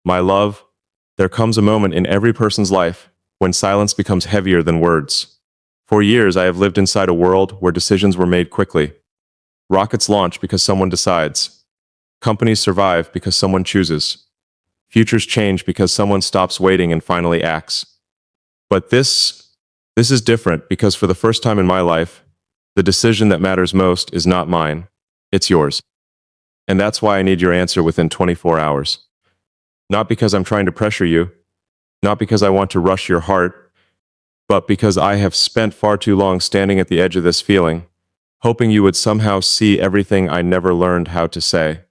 My love, there comes a moment in every person's life when silence becomes heavier than words. For years, I have lived inside a world where decisions were made quickly. Rockets launch because someone decides. Companies survive because someone chooses. Futures change because someone stops waiting and finally acts. But this is different because for the first time in my life, the decision that matters most is not mine. It's yours. And that's why I need your answer within 24 hours. Not because I'm trying to pressure you, not because I want to rush your heart, but because I have spent far too long standing at the edge of this feeling, hoping you would somehow see everything I never learned how to say.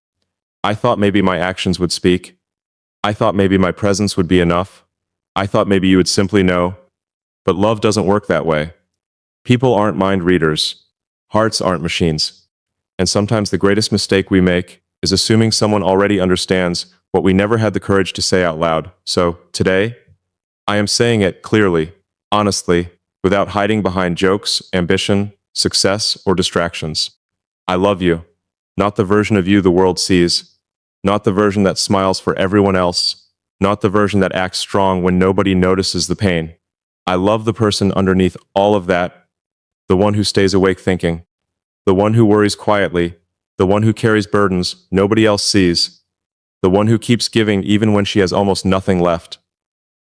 I thought maybe my actions would speak. I thought maybe my presence would be enough. I thought maybe you would simply know. But love doesn't work that way. People aren't mind readers. Hearts aren't machines. And sometimes the greatest mistake we make is assuming someone already understands what we never had the courage to say out loud. So, today, I am saying it clearly, honestly, without hiding behind jokes, ambition, success, or distractions. I love you. Not the version of you the world sees. Not the version that smiles for everyone else. Not the version that acts strong when nobody notices the pain. I love the person underneath all of that, the one who stays awake thinking, the one who worries quietly, the one who carries burdens nobody else sees, the one who keeps giving even when she has almost nothing left.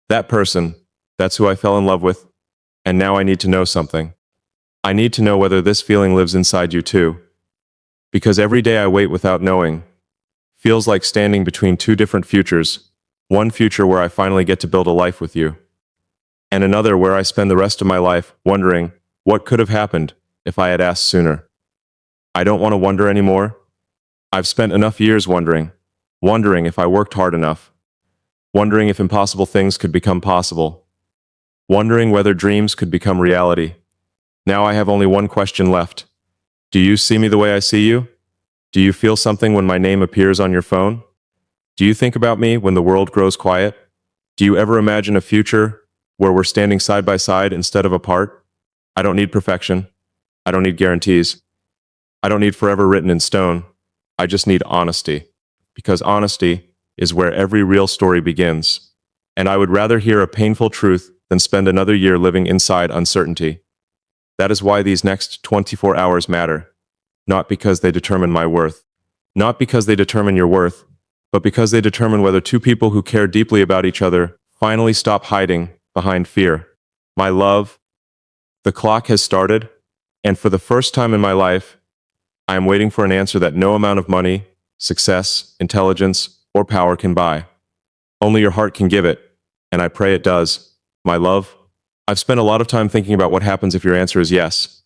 That person, that's who I fell in love with, and now I need to know something. I need to know whether this feeling lives inside you too. Because every day I wait without knowing feels like standing between two different futures, one future where I finally get to build a life with you, and another where I spend the rest of my life wondering what could have happened if I had asked sooner. I don't want to wonder anymore. I've spent enough years wondering if I worked hard enough, wondering if impossible things could become possible, wondering whether dreams could become reality. Now I have only one question left. Do you see me the way I see you? Do you feel something when my name appears on your phone? Do you think about me when the world grows quiet? Do you ever imagine a future where we're standing side by side instead of apart? I don't need perfection. I don't need guarantees. I don't need forever written in stone. I just need honesty. Because honesty is where every real story begins. And I would rather hear a painful truth than spend another year living inside uncertainty. That is why these next 24 hours matter. Not because they determine my worth. Not because they determine your worth, but because they determine whether two people who care deeply about each other finally stop hiding behind fear. My love, the clock has started, and for the first time in my life, I am waiting for an answer that no amount of money, success, intelligence, or power can buy. Only your heart can give it, and I pray it does. My love, I've spent a lot of time thinking about what happens if your answer is yes.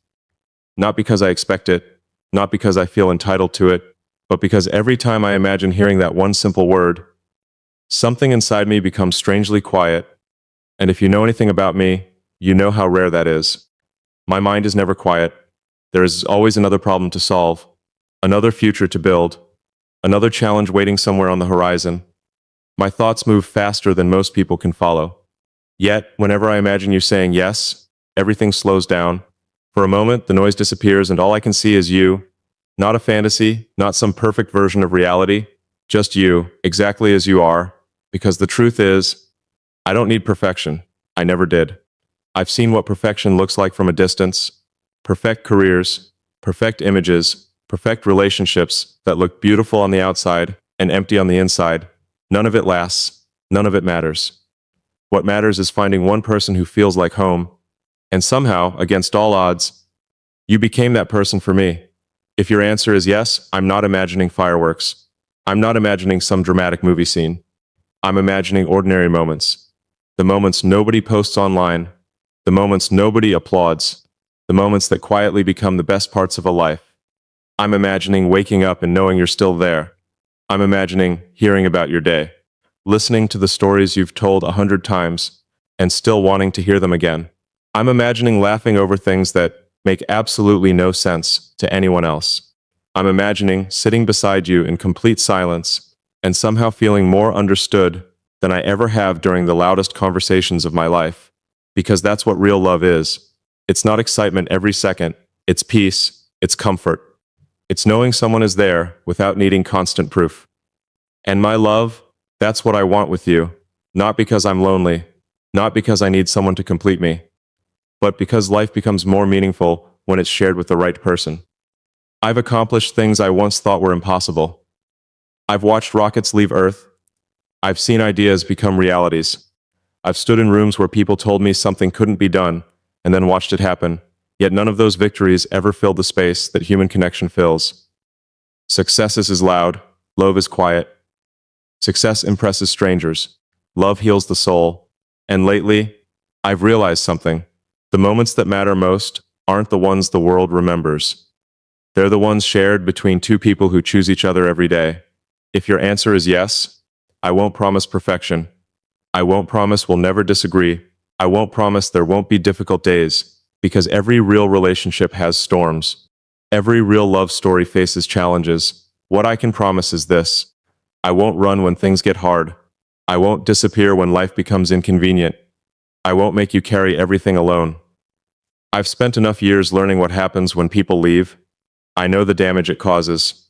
Not because I expect it, not because I feel entitled to it, but because every time I imagine hearing that one simple word, something inside me becomes strangely quiet. And if you know anything about me, you know how rare that is. My mind is never quiet. There is always another problem to solve, another future to build, another challenge waiting somewhere on the horizon. My thoughts move faster than most people can follow. Yet, whenever I imagine you saying yes, everything slows down. For a moment, the noise disappears and all I can see is you. Not a fantasy, not some perfect version of reality, just you, exactly as you are. Because the truth is, I don't need perfection. I never did. I've seen what perfection looks like from a distance. Perfect careers, perfect images, perfect relationships that look beautiful on the outside and empty on the inside. None of it lasts. None of it matters. What matters is finding one person who feels like home. And somehow, against all odds, you became that person for me. If your answer is yes, I'm not imagining fireworks. I'm not imagining some dramatic movie scene. I'm imagining ordinary moments. The moments nobody posts online. The moments nobody applauds. The moments that quietly become the best parts of a life. I'm imagining waking up and knowing you're still there. I'm imagining hearing about your day, listening to the stories you've told 100 times, and still wanting to hear them again. I'm imagining laughing over things that make absolutely no sense to anyone else. I'm imagining sitting beside you in complete silence and somehow feeling more understood than I ever have during the loudest conversations of my life. Because that's what real love is. It's not excitement every second. It's peace. It's comfort. It's knowing someone is there without needing constant proof. And my love, That's what I want with you. Not because I'm lonely, not because I need someone to complete me, but because life becomes more meaningful when it's shared with the right person. I've accomplished things I once thought were impossible. I've watched rockets leave Earth. I've seen ideas become realities. I've stood in rooms where people told me something couldn't be done, and then watched it happen. Yet none of those victories ever filled the space that human connection fills. Success is loud, love is quiet. Success impresses strangers. Love heals the soul. And lately, I've realized something. The moments that matter most aren't the ones the world remembers. They're the ones shared between two people who choose each other every day. If your answer is yes, I won't promise perfection. I won't promise we'll never disagree. I won't promise there won't be difficult days, because every real relationship has storms. Every real love story faces challenges. What I can promise is this: I won't run when things get hard. I won't disappear when life becomes inconvenient. I won't make you carry everything alone. I've spent enough years learning what happens when people leave. I know the damage it causes.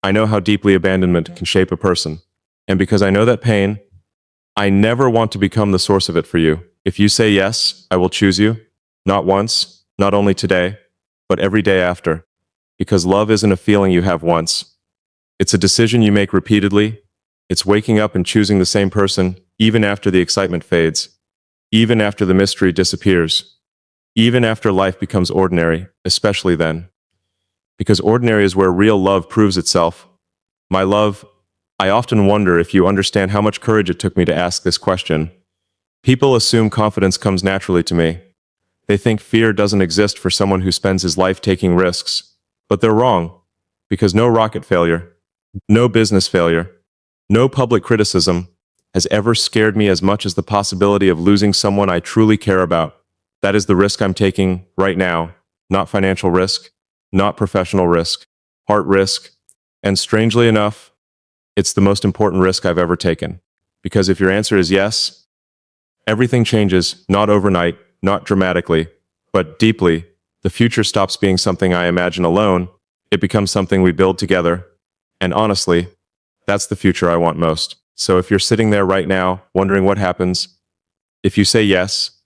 I know how deeply abandonment can shape a person. And because I know that pain, I never want to become the source of it for you. If you say yes, I will choose you. Not once, not only today, but every day after. Because love isn't a feeling you have once. It's a decision you make repeatedly. It's waking up and choosing the same person, even after the excitement fades. Even after the mystery disappears. Even after life becomes ordinary, especially then. Because ordinary is where real love proves itself. My love, I often wonder if you understand how much courage it took me to ask this question. People assume confidence comes naturally to me. They think fear doesn't exist for someone who spends his life taking risks. But they're wrong. Because no rocket failure, no business failure, no public criticism has ever scared me as much as the possibility of losing someone I truly care about. That is the risk I'm taking right now. Not financial risk, not professional risk, heart risk. And strangely enough, it's the most important risk I've ever taken. Because if your answer is yes, everything changes, not overnight, not dramatically, but deeply. The future stops being something I imagine alone. It becomes something we build together. And honestly, that's the future I want most. So if you're sitting there right now, wondering what happens, if you say yes,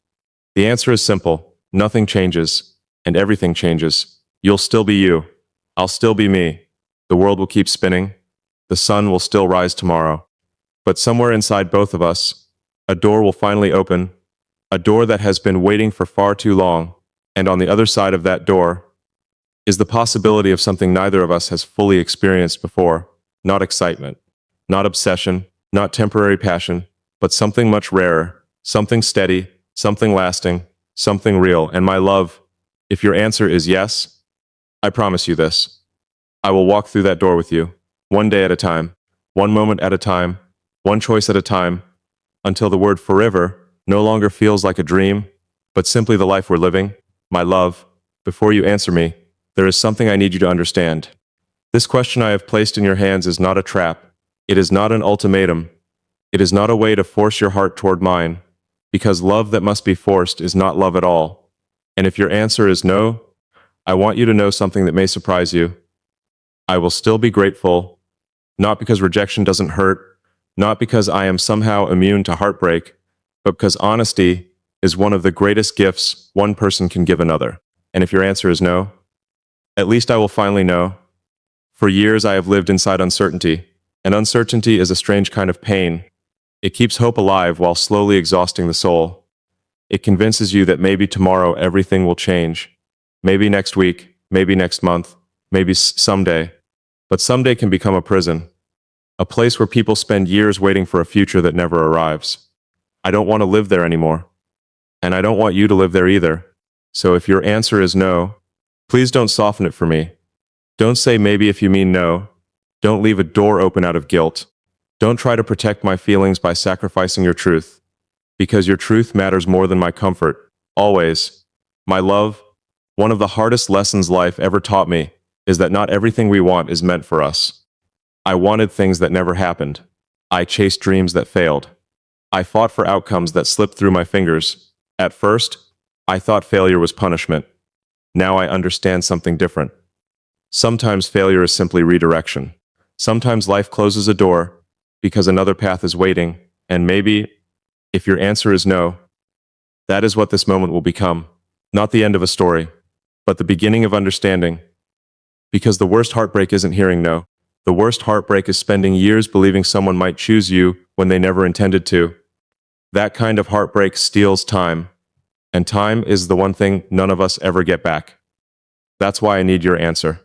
the answer is simple. Nothing changes, and everything changes. You'll still be you. I'll still be me. The world will keep spinning. The sun will still rise tomorrow. But somewhere inside both of us, a door will finally open, a door that has been waiting for far too long. And on the other side of that door is the possibility of something neither of us has fully experienced before. Not excitement, not obsession, not temporary passion, but something much rarer, something steady, something lasting, something real. And my love, if your answer is yes, I promise you this. I will walk through that door with you, one day at a time, one moment at a time, one choice at a time, until the word forever no longer feels like a dream, but simply the life we're living. My love, before you answer me, there is something I need you to understand. This question I have placed in your hands is not a trap. It is not an ultimatum. It is not a way to force your heart toward mine, because love that must be forced is not love at all. And if your answer is no, I want you to know something that may surprise you. I will still be grateful, not because rejection doesn't hurt, not because I am somehow immune to heartbreak, but because honesty is one of the greatest gifts one person can give another. And if your answer is no, at least I will finally know. For years I have lived inside uncertainty, and uncertainty is a strange kind of pain. It keeps hope alive while slowly exhausting the soul. It convinces you that maybe tomorrow everything will change. Maybe next week, maybe next month, maybe someday. But someday can become a prison, a place where people spend years waiting for a future that never arrives. I don't want to live there anymore. And I don't want you to live there either. So if your answer is no, please don't soften it for me. Don't say maybe if you mean no. Don't leave a door open out of guilt. Don't try to protect my feelings by sacrificing your truth. Because your truth matters more than my comfort. Always. My love, one of the hardest lessons life ever taught me is that not everything we want is meant for us. I wanted things that never happened. I chased dreams that failed. I fought for outcomes that slipped through my fingers. At first, I thought failure was punishment. Now I understand something different. Sometimes failure is simply redirection. Sometimes life closes a door, because another path is waiting, and maybe, if your answer is no, that is what this moment will become. Not the end of a story, but the beginning of understanding. Because the worst heartbreak isn't hearing no. The worst heartbreak is spending years believing someone might choose you when they never intended to. That kind of heartbreak steals time, and time is the one thing none of us ever get back. That's why I need your answer.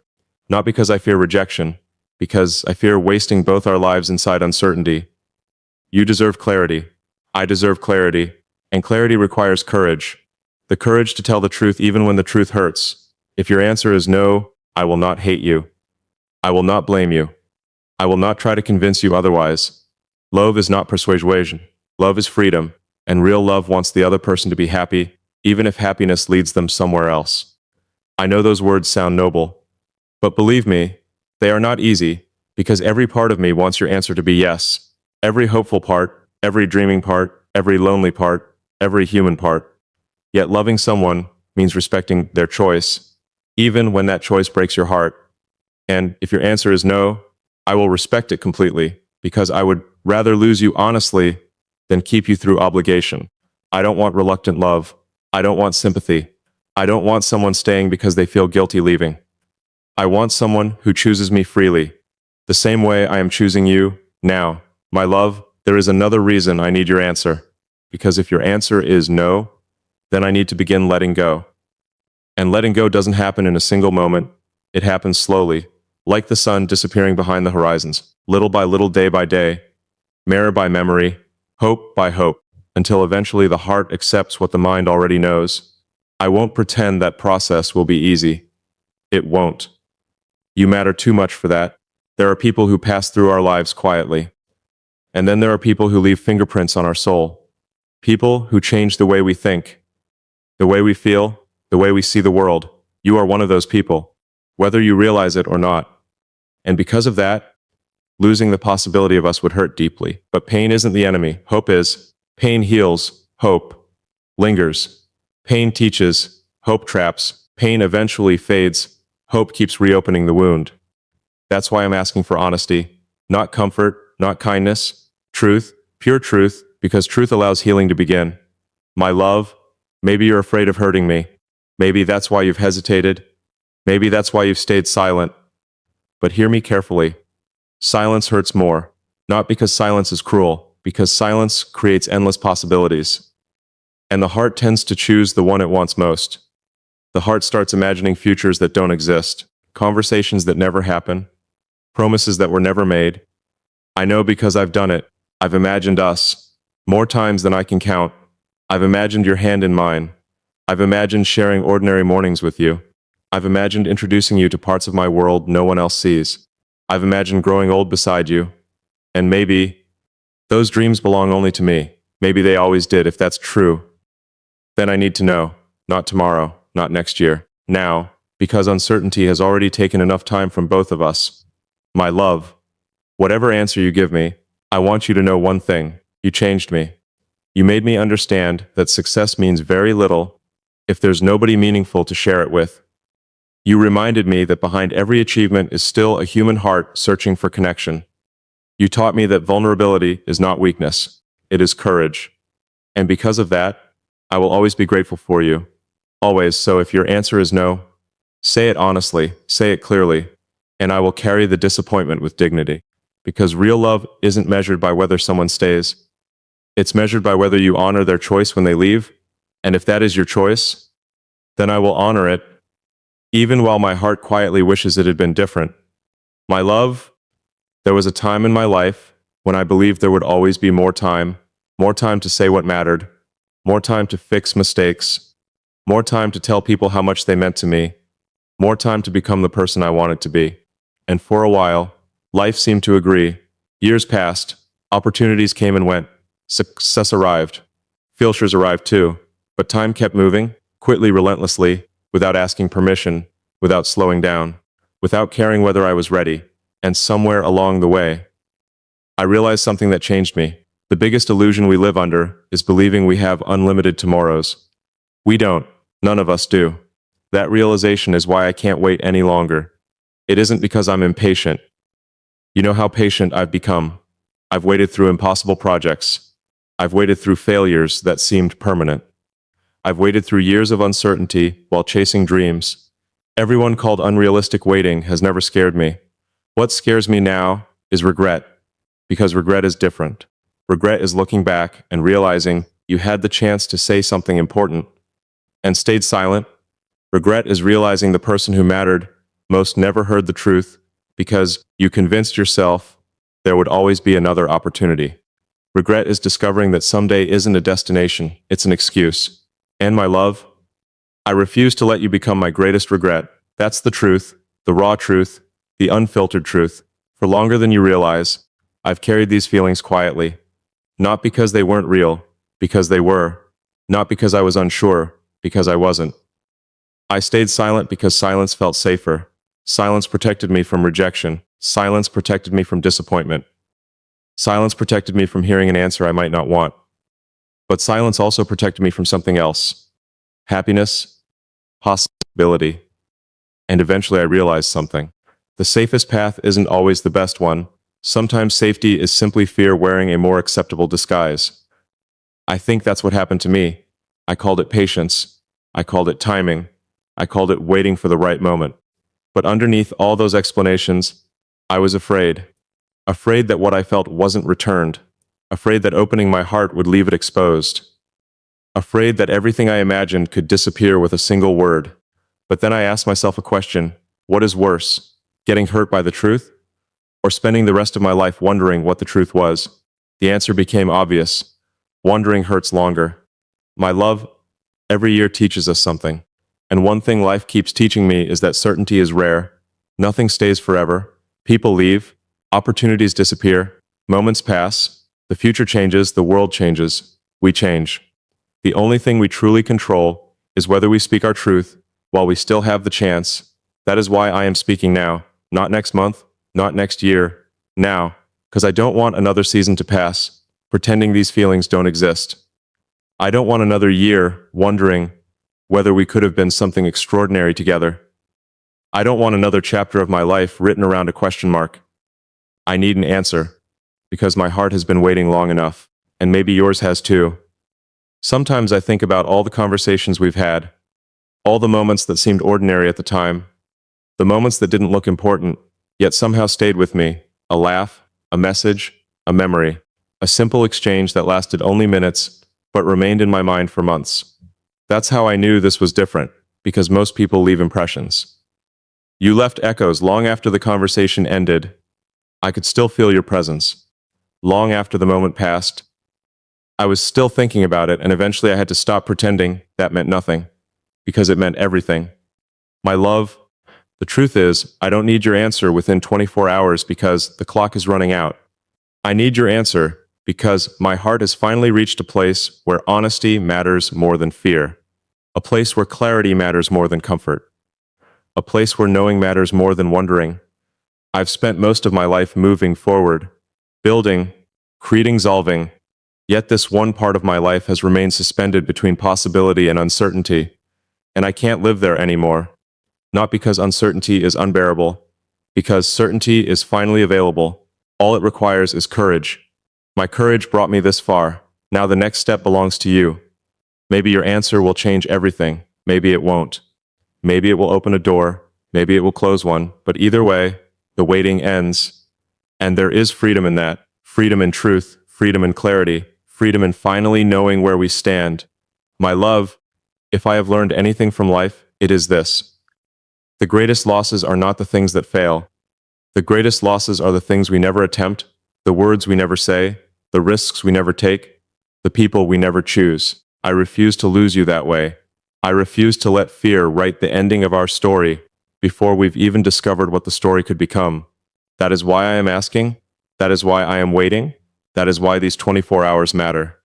Not because I fear rejection, because I fear wasting both our lives inside uncertainty. You deserve clarity. I deserve clarity. And clarity requires courage. The courage to tell the truth even when the truth hurts. If your answer is no, I will not hate you. I will not blame you. I will not try to convince you otherwise. Love is not persuasion. Love is freedom. And real love wants the other person to be happy, even if happiness leads them somewhere else. I know those words sound noble, but believe me, they are not easy, because every part of me wants your answer to be yes. Every hopeful part, every dreaming part, every lonely part, every human part. Yet loving someone means respecting their choice, even when that choice breaks your heart. And if your answer is no, I will respect it completely, because I would rather lose you honestly than keep you through obligation. I don't want reluctant love. I don't want sympathy. I don't want someone staying because they feel guilty leaving. I want someone who chooses me freely, the same way I am choosing you now. My love, there is another reason I need your answer. Because if your answer is no, then I need to begin letting go. And letting go doesn't happen in a single moment. It happens slowly, like the sun disappearing behind the horizons, little by little, day by day, memory by memory, hope by hope, until eventually the heart accepts what the mind already knows. I won't pretend that process will be easy. It won't. You matter too much for that. There are people who pass through our lives quietly. And then there are people who leave fingerprints on our soul. People who change the way we think, the way we feel, the way we see the world. You are one of those people, whether you realize it or not. And because of that, losing the possibility of us would hurt deeply. But pain isn't the enemy. Hope is. Pain heals. Hope lingers. Pain teaches. Hope traps. Pain eventually fades. Hope keeps reopening the wound. That's why I'm asking for honesty. Not comfort, not kindness. Truth, pure truth, because truth allows healing to begin. My love, maybe you're afraid of hurting me. Maybe that's why you've hesitated. Maybe that's why you've stayed silent. But hear me carefully. Silence hurts more. Not because silence is cruel, because silence creates endless possibilities. And the heart tends to choose the one it wants most. The heart starts imagining futures that don't exist, conversations that never happen, promises that were never made. I know because I've done it. I've imagined us, more times than I can count. I've imagined your hand in mine. I've imagined sharing ordinary mornings with you. I've imagined introducing you to parts of my world no one else sees. I've imagined growing old beside you. And maybe those dreams belong only to me. Maybe they always did. If that's true, then I need to know. Not tomorrow, not next year. Now, because uncertainty has already taken enough time from both of us. My love, whatever answer you give me, I want you to know one thing. You changed me. You made me understand that success means very little if there's nobody meaningful to share it with. You reminded me that behind every achievement is still a human heart searching for connection. You taught me that vulnerability is not weakness, it is courage. And because of that, I will always be grateful for you. Always. So if your answer is no, say it honestly, say it clearly, and I will carry the disappointment with dignity. Because real love isn't measured by whether someone stays. It's measured by whether you honor their choice when they leave. And if that is your choice, then I will honor it, even while my heart quietly wishes it had been different. My love, there was a time in my life when I believed there would always be more time to say what mattered, more time to fix mistakes, more time to tell people how much they meant to me, more time to become the person I wanted to be. And for a while, life seemed to agree. Years passed, opportunities came and went, success arrived, failures arrived too, but time kept moving, quickly, relentlessly, without asking permission, without slowing down, without caring whether I was ready. And somewhere along the way, I realized something that changed me. The biggest illusion we live under is believing we have unlimited tomorrows. We don't. None of us do. That realization is why I can't wait any longer. It isn't because I'm impatient. You know how patient I've become. I've waited through impossible projects. I've waited through failures that seemed permanent. I've waited through years of uncertainty while chasing dreams. Everyone called unrealistic waiting has never scared me. What scares me now is regret, because regret is different. Regret is looking back and realizing you had the chance to say something important and stayed silent. Regret is realizing the person who mattered most never heard the truth because you convinced yourself there would always be another opportunity. Regret is discovering that someday isn't a destination, it's an excuse. And my love, I refuse to let you become my greatest regret. That's the truth, the raw truth, the unfiltered truth. For longer than you realize, I've carried these feelings quietly. Not because they weren't real, because they were. Not because I was unsure, because I wasn't. I stayed silent because silence felt safer. Silence protected me from rejection. Silence protected me from disappointment. Silence protected me from hearing an answer I might not want. But silence also protected me from something else. Happiness, possibility. And eventually I realized something. The safest path isn't always the best one. Sometimes safety is simply fear wearing a more acceptable disguise. I think that's what happened to me. I called it patience. I called it timing. I called it waiting for the right moment. But underneath all those explanations, I was afraid. Afraid that what I felt wasn't returned. Afraid that opening my heart would leave it exposed. Afraid that everything I imagined could disappear with a single word. But then I asked myself a question. What is worse, getting hurt by the truth? Or spending the rest of my life wondering what the truth was? The answer became obvious. Wondering hurts longer. My love, every year teaches us something. And one thing life keeps teaching me is that certainty is rare. Nothing stays forever. People leave. Opportunities disappear. Moments pass. The future changes. The world changes. We change. The only thing we truly control is whether we speak our truth while we still have the chance. That is why I am speaking now. Not next month. Not next year. Now. Because I don't want another season to pass, pretending these feelings don't exist. I don't want another year wondering whether we could have been something extraordinary together. I don't want another chapter of my life written around a question mark. I need an answer, because my heart has been waiting long enough, and maybe yours has too. Sometimes I think about all the conversations we've had, all the moments that seemed ordinary at the time, the moments that didn't look important, yet somehow stayed with me, a laugh, a message, a memory, a simple exchange that lasted only minutes, but remained in my mind for months. That's how I knew this was different, because most people leave impressions. You left echoes long after the conversation ended. I could still feel your presence. Long after the moment passed, I was still thinking about it, and eventually I had to stop pretending that meant nothing, because it meant everything. My love, the truth is, I don't need your answer within 24 hours because the clock is running out. I need your answer because my heart has finally reached a place where honesty matters more than fear. A place where clarity matters more than comfort. A place where knowing matters more than wondering. I've spent most of my life moving forward, building, creating, solving, yet this one part of my life has remained suspended between possibility and uncertainty, and I can't live there anymore. Not because uncertainty is unbearable, because certainty is finally available. All it requires is courage. My courage brought me this far. Now the next step belongs to you. Maybe your answer will change everything. Maybe it won't. Maybe it will open a door. Maybe it will close one. But either way, the waiting ends. And there is freedom in that. Freedom in truth. Freedom in clarity. Freedom in finally knowing where we stand. My love, if I have learned anything from life, it is this. The greatest losses are not the things that fail. The greatest losses are the things we never attempt, the words we never say, the risks we never take, the people we never choose. I refuse to lose you that way. I refuse to let fear write the ending of our story before we've even discovered what the story could become. That is why I am asking. That is why I am waiting. That is why these 24 hours matter.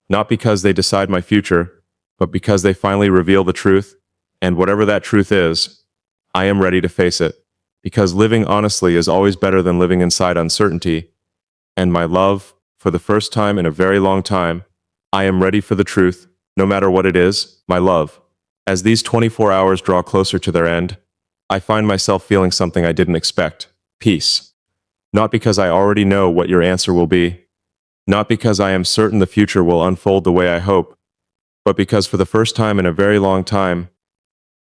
Not because they decide my future, but because they finally reveal the truth, and whatever that truth is, I am ready to face it. Because living honestly is always better than living inside uncertainty. And my love, for the first time in a very long time, I am ready for the truth, no matter what it is, my love. As these 24 hours draw closer to their end, I find myself feeling something I didn't expect. Peace. Not because I already know what your answer will be. Not because I am certain the future will unfold the way I hope, but because for the first time in a very long time,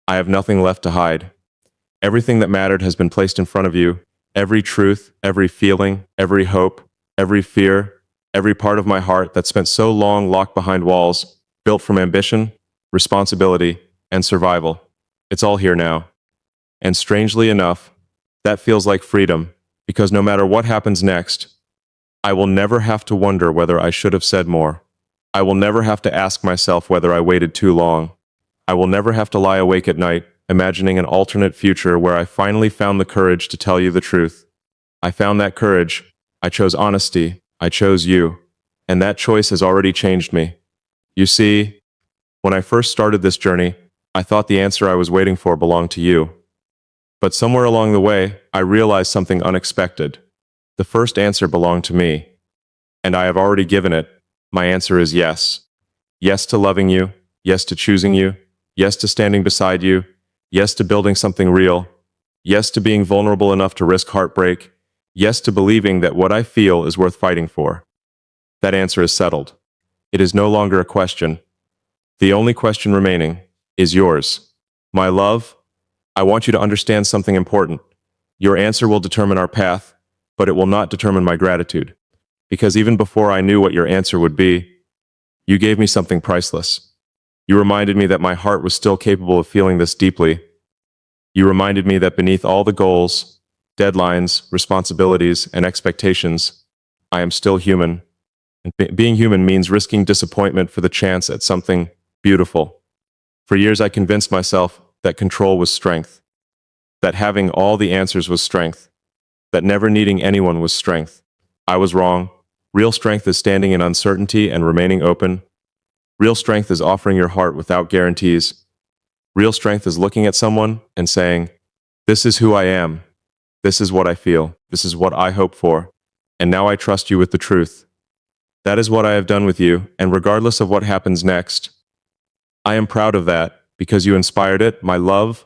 I have nothing left to hide. Everything that mattered has been placed in front of you. Every truth, every feeling, every hope, every fear, every part of my heart that spent so long locked behind walls, built from ambition, responsibility, and survival. It's all here now. And strangely enough, that feels like freedom, because no matter what happens next, I will never have to wonder whether I should have said more. I will never have to ask myself whether I waited too long. I will never have to lie awake at night, imagining an alternate future where I finally found the courage to tell you the truth. I found that courage. I chose honesty. I chose you. And that choice has already changed me. You see, when I first started this journey, I thought the answer I was waiting for belonged to you. But somewhere along the way, I realized something unexpected. The first answer belonged to me. And I have already given it. My answer is yes. Yes to loving you. Yes to choosing you. Yes to standing beside you. Yes to building something real. Yes to being vulnerable enough to risk heartbreak. Yes to believing that what I feel is worth fighting for. That answer is settled. It is no longer a question. The only question remaining is yours. My love, I want you to understand something important. Your answer will determine our path, but it will not determine my gratitude. Because even before I knew what your answer would be, you gave me something priceless. You reminded me that my heart was still capable of feeling this deeply. You reminded me that beneath all the goals, deadlines, responsibilities, and expectations, I am still human. And being human means risking disappointment for the chance at something beautiful. For years I convinced myself that control was strength, that having all the answers was strength, that never needing anyone was strength. I was wrong. Real strength is standing in uncertainty and remaining open. Real strength is offering your heart without guarantees. Real strength is looking at someone and saying, "This is who I am. This is what I feel. This is what I hope for. And now I trust you with the truth." That is what I have done with you, and regardless of what happens next, I am proud of that because you inspired it, my love.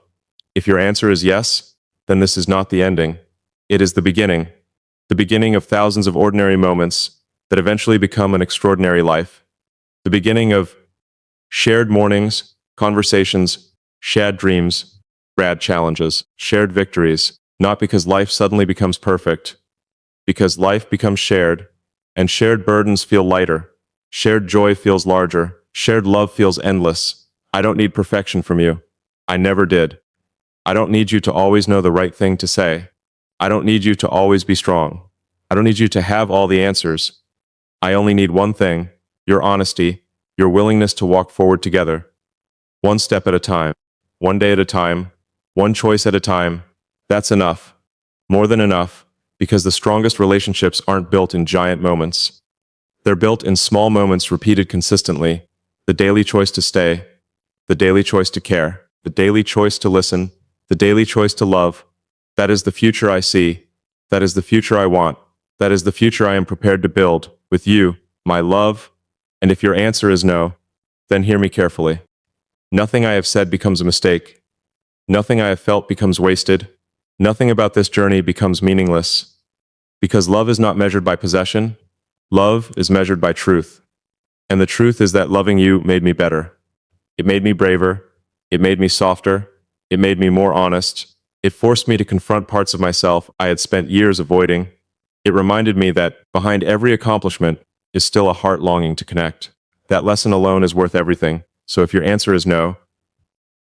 If your answer is yes, then this is not the ending. It is the beginning of thousands of ordinary moments that eventually become an extraordinary life. The beginning of shared mornings, conversations, shared dreams, rad challenges, shared victories, not because life suddenly becomes perfect, because life becomes shared, and shared burdens feel lighter, shared joy feels larger, shared love feels endless. I don't need perfection from you. I never did. I don't need you to always know the right thing to say. I don't need you to always be strong. I don't need you to have all the answers. I only need one thing, your honesty, your willingness to walk forward together. One step at a time, one day at a time, one choice at a time. That's enough. More than enough, because the strongest relationships aren't built in giant moments. They're built in small moments repeated consistently. The daily choice to stay, the daily choice to care, the daily choice to listen, the daily choice to love. That is the future I see. That is the future I want. That is the future I am prepared to build with you, my love. And if your answer is no, then hear me carefully. Nothing I have said becomes a mistake. Nothing I have felt becomes wasted. Nothing about this journey becomes meaningless. Because love is not measured by possession. Love is measured by truth. And the truth is that loving you made me better. It made me braver. It made me softer. It made me more honest. It forced me to confront parts of myself I had spent years avoiding. It reminded me that behind every accomplishment is still a heart longing to connect. That lesson alone is worth everything. So if your answer is no,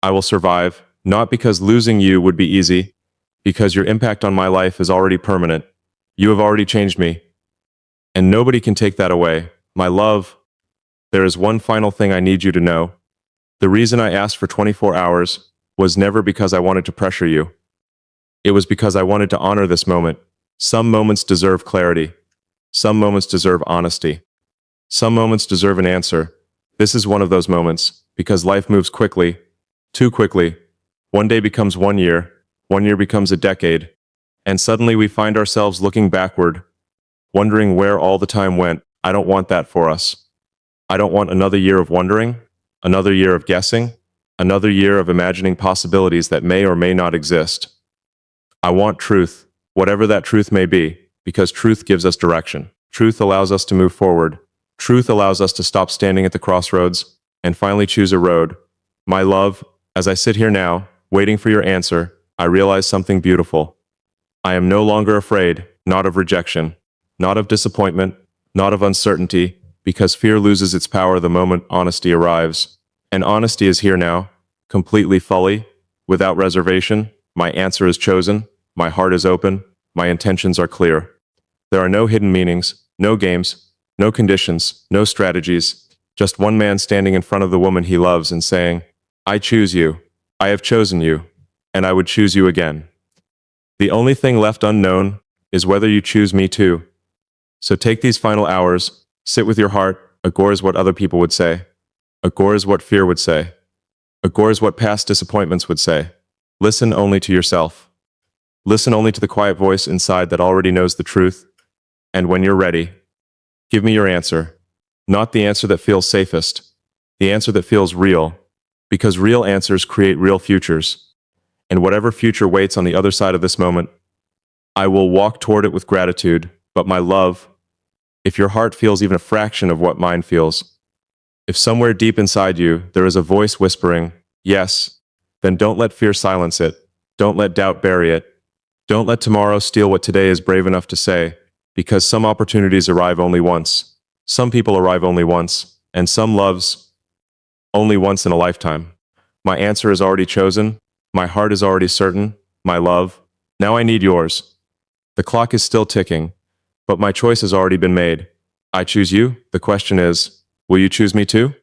I will survive, not because losing you would be easy, because your impact on my life is already permanent. You have already changed me, and nobody can take that away. My love, there is one final thing I need you to know. The reason I asked for 24 hours was never because I wanted to pressure you. It was because I wanted to honor this moment. Some moments deserve clarity. Some moments deserve honesty. Some moments deserve an answer. This is one of those moments, because life moves quickly, too quickly. One day becomes 1 year becomes a decade, and suddenly we find ourselves looking backward, wondering where all the time went. I don't want that for us. I don't want another year of wondering, another year of guessing, another year of imagining possibilities that may or may not exist. I want truth, whatever that truth may be. because truth gives us direction. Truth allows us to move forward. Truth allows us to stop standing at the crossroads and finally choose a road. My love, as I sit here now, waiting for your answer, I realize something beautiful. I am no longer afraid, not of rejection, not of disappointment, not of uncertainty, because fear loses its power the moment honesty arrives. And honesty is here now, completely fully, without reservation. My answer is chosen, my heart is open, my intentions are clear. There are no hidden meanings, no games, no conditions, no strategies, just one man standing in front of the woman he loves and saying, I choose you, I have chosen you, and I would choose you again. The only thing left unknown is whether you choose me too. So take these final hours, sit with your heart, agores what other people would say, agores what fear would say, agores what past disappointments would say. Listen only to yourself. Listen only to the quiet voice inside that already knows the truth. And when you're ready, give me your answer. Not the answer that feels safest, the answer that feels real, because real answers create real futures. And whatever future waits on the other side of this moment, I will walk toward it with gratitude. But my love, if your heart feels even a fraction of what mine feels, if somewhere deep inside you there is a voice whispering, yes, then don't let fear silence it. Don't let doubt bury it. Don't let tomorrow steal what today is brave enough to say, because some opportunities arrive only once. Some people arrive only once, and some loves only once in a lifetime. My answer is already chosen. My heart is already certain. My love, now I need yours. The clock is still ticking, but my choice has already been made. I choose you. The question is, will you choose me too?